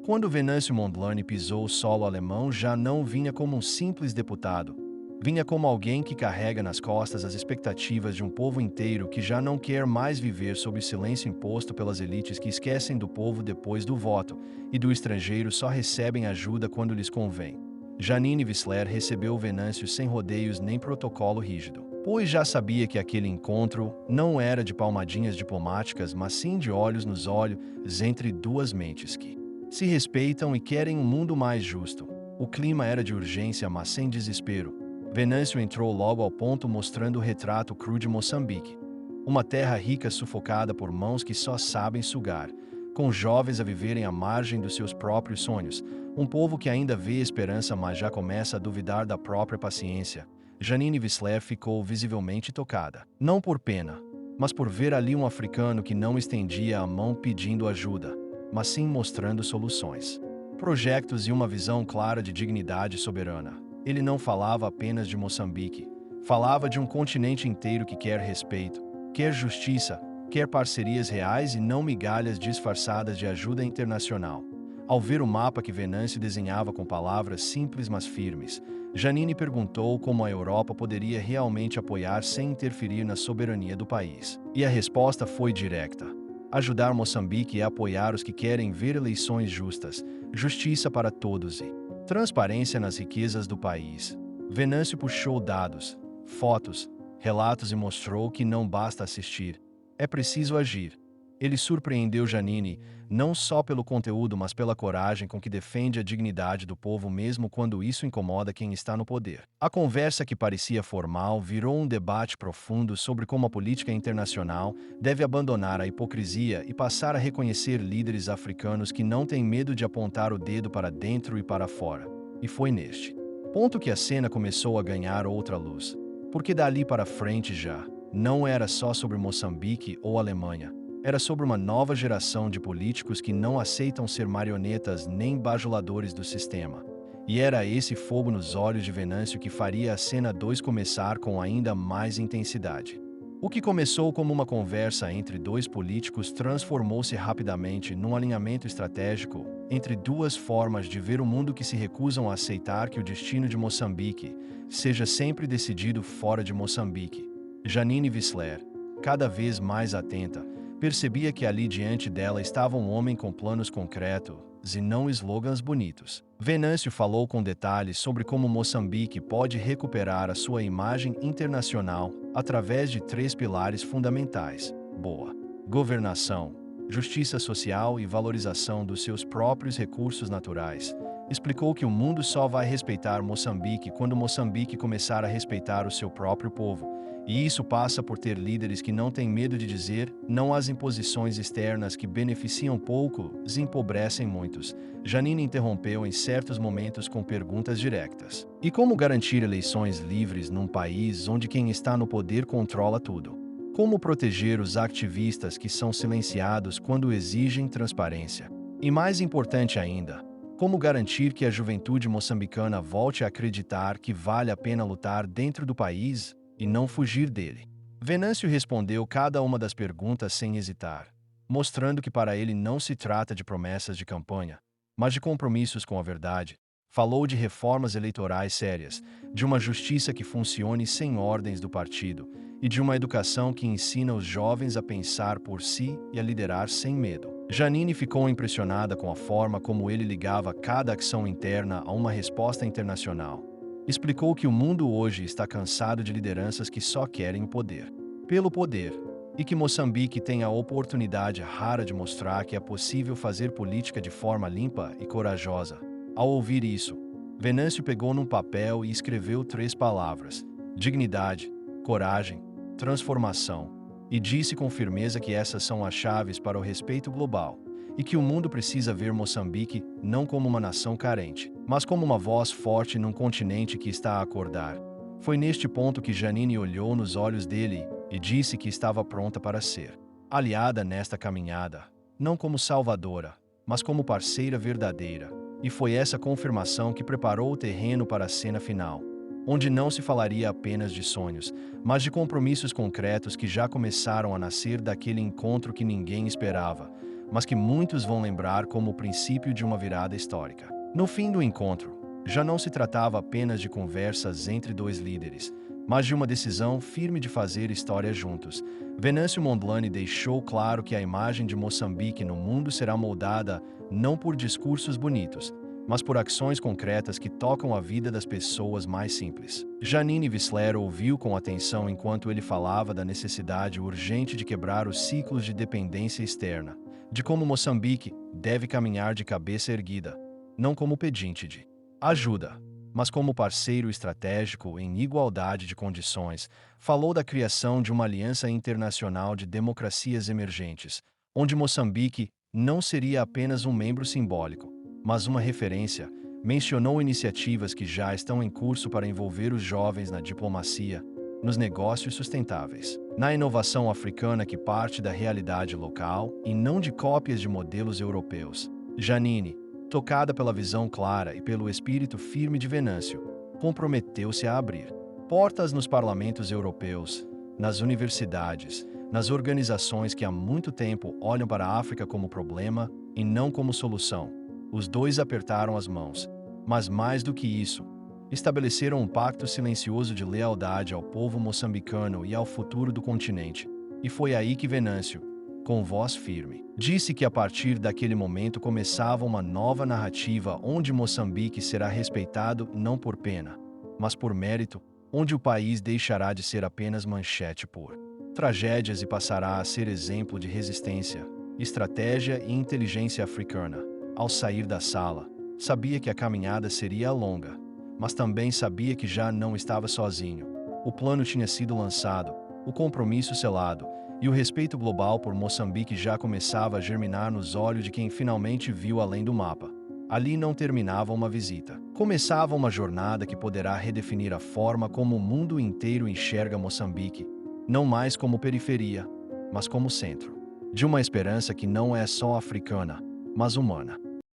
Quando Venâncio Mondlane pisou o solo alemão, já não vinha como um simples deputado. Vinha como alguém que carrega nas costas as expectativas de um povo inteiro que já não quer mais viver sob o silêncio imposto pelas elites que esquecem do povo depois do voto e do estrangeiro só recebem ajuda quando lhes convém. Janine Wissler recebeu Venâncio sem rodeios nem protocolo rígido, pois já sabia que aquele encontro não era de palmadinhas diplomáticas, mas sim de olhos nos olhos entre duas mentes que se respeitam e querem um mundo mais justo. O clima era de urgência, mas sem desespero. Venâncio entrou logo ao ponto mostrando o retrato cru de Moçambique. Uma terra rica sufocada por mãos que só sabem sugar, com jovens a viverem à margem dos seus próprios sonhos, um povo que ainda vê esperança mas já começa a duvidar da própria paciência. Janine Wissler ficou visivelmente tocada, não por pena, mas por ver ali um africano que não estendia a mão pedindo ajuda, mas sim mostrando soluções, projetos e uma visão clara de dignidade soberana. Ele não falava apenas de Moçambique, falava de um continente inteiro que quer respeito, quer justiça, quer parcerias reais e não migalhas disfarçadas de ajuda internacional. Ao ver o mapa que Venâncio desenhava com palavras simples mas firmes, Janine perguntou como a Europa poderia realmente apoiar sem interferir na soberania do país. E a resposta foi direta. Ajudar Moçambique é apoiar os que querem ver eleições justas, justiça para todos e transparência nas riquezas do país. Venâncio puxou dados, fotos, relatos e mostrou que não basta assistir, é preciso agir. Ele surpreendeu Janine, não só pelo conteúdo, mas pela coragem com que defende a dignidade do povo mesmo quando isso incomoda quem está no poder. A conversa que parecia formal virou um debate profundo sobre como a política internacional deve abandonar a hipocrisia e passar a reconhecer líderes africanos que não têm medo de apontar o dedo para dentro e para fora. E foi neste ponto que a cena começou a ganhar outra luz. Porque dali para frente já não era só sobre Moçambique ou Alemanha. Era sobre uma nova geração de políticos que não aceitam ser marionetas nem bajuladores do sistema. E era esse fogo nos olhos de Venâncio que faria a cena 2 começar com ainda mais intensidade. O que começou como uma conversa entre dois políticos transformou-se rapidamente num alinhamento estratégico entre duas formas de ver o mundo que se recusam a aceitar que o destino de Moçambique seja sempre decidido fora de Moçambique. Janine Wissler, cada vez mais atenta, percebia que ali diante dela estava um homem com planos concretos e não slogans bonitos. Venâncio falou com detalhes sobre como Moçambique pode recuperar a sua imagem internacional através de 3 pilares fundamentais: boa governação, justiça social e valorização dos seus próprios recursos naturais. Explicou que o mundo só vai respeitar Moçambique quando Moçambique começar a respeitar o seu próprio povo. E isso passa por ter líderes que não têm medo de dizer não às imposições externas que beneficiam poucos e empobrecem muitos. Janine interrompeu em certos momentos com perguntas diretas. E como garantir eleições livres num país onde quem está no poder controla tudo? Como proteger os ativistas que são silenciados quando exigem transparência? E mais importante ainda, como garantir que a juventude moçambicana volte a acreditar que vale a pena lutar dentro do país e não fugir dele? Venâncio respondeu cada uma das perguntas sem hesitar, mostrando que para ele não se trata de promessas de campanha, mas de compromissos com a verdade. Falou de reformas eleitorais sérias, de uma justiça que funcione sem ordens do partido e de uma educação que ensina os jovens a pensar por si e a liderar sem medo. Janine ficou impressionada com a forma como ele ligava cada ação interna a uma resposta internacional. Explicou que o mundo hoje está cansado de lideranças que só querem o poder pelo poder, e que Moçambique tem a oportunidade rara de mostrar que é possível fazer política de forma limpa e corajosa. Ao ouvir isso, Venâncio pegou num papel e escreveu 3 palavras: dignidade, coragem, transformação, e disse com firmeza que essas são as chaves para o respeito global, e que o mundo precisa ver Moçambique não como uma nação carente, mas como uma voz forte num continente que está a acordar. Foi neste ponto que Janine olhou nos olhos dele e disse que estava pronta para ser aliada nesta caminhada, não como salvadora, mas como parceira verdadeira. E foi essa confirmação que preparou o terreno para a cena final, onde não se falaria apenas de sonhos, mas de compromissos concretos que já começaram a nascer daquele encontro que ninguém esperava, mas que muitos vão lembrar como o princípio de uma virada histórica. No fim do encontro, já não se tratava apenas de conversas entre dois líderes, mas de uma decisão firme de fazer história juntos. Venâncio Mondlane deixou claro que a imagem de Moçambique no mundo será moldada não por discursos bonitos, mas por ações concretas que tocam a vida das pessoas mais simples. Janine Wissler ouviu com atenção enquanto ele falava da necessidade urgente de quebrar os ciclos de dependência externa, de como Moçambique deve caminhar de cabeça erguida, não como pedinte de ajuda, mas como parceiro estratégico em igualdade de condições. Falou da criação de uma aliança internacional de democracias emergentes, onde Moçambique não seria apenas um membro simbólico, mas uma referência. Mencionou iniciativas que já estão em curso para envolver os jovens na diplomacia, nos negócios sustentáveis, na inovação africana que parte da realidade local e não de cópias de modelos europeus. Janine, tocada pela visão clara e pelo espírito firme de Venâncio, comprometeu-se a abrir portas nos parlamentos europeus, nas universidades, nas organizações que há muito tempo olham para a África como problema e não como solução. Os dois apertaram as mãos, mas mais do que isso, estabeleceram um pacto silencioso de lealdade ao povo moçambicano e ao futuro do continente. E foi aí que Venâncio, com voz firme, disse que a partir daquele momento começava uma nova narrativa onde Moçambique será respeitado não por pena, mas por mérito, onde o país deixará de ser apenas manchete por tragédias e passará a ser exemplo de resistência, estratégia e inteligência africana. Ao sair da sala, sabia que a caminhada seria longa, mas também sabia que já não estava sozinho. O plano tinha sido lançado, o compromisso selado, e o respeito global por Moçambique já começava a germinar nos olhos de quem finalmente viu além do mapa. Ali não terminava uma visita. Começava uma jornada que poderá redefinir a forma como o mundo inteiro enxerga Moçambique, não mais como periferia, mas como centro de uma esperança que não é só africana, mas humana.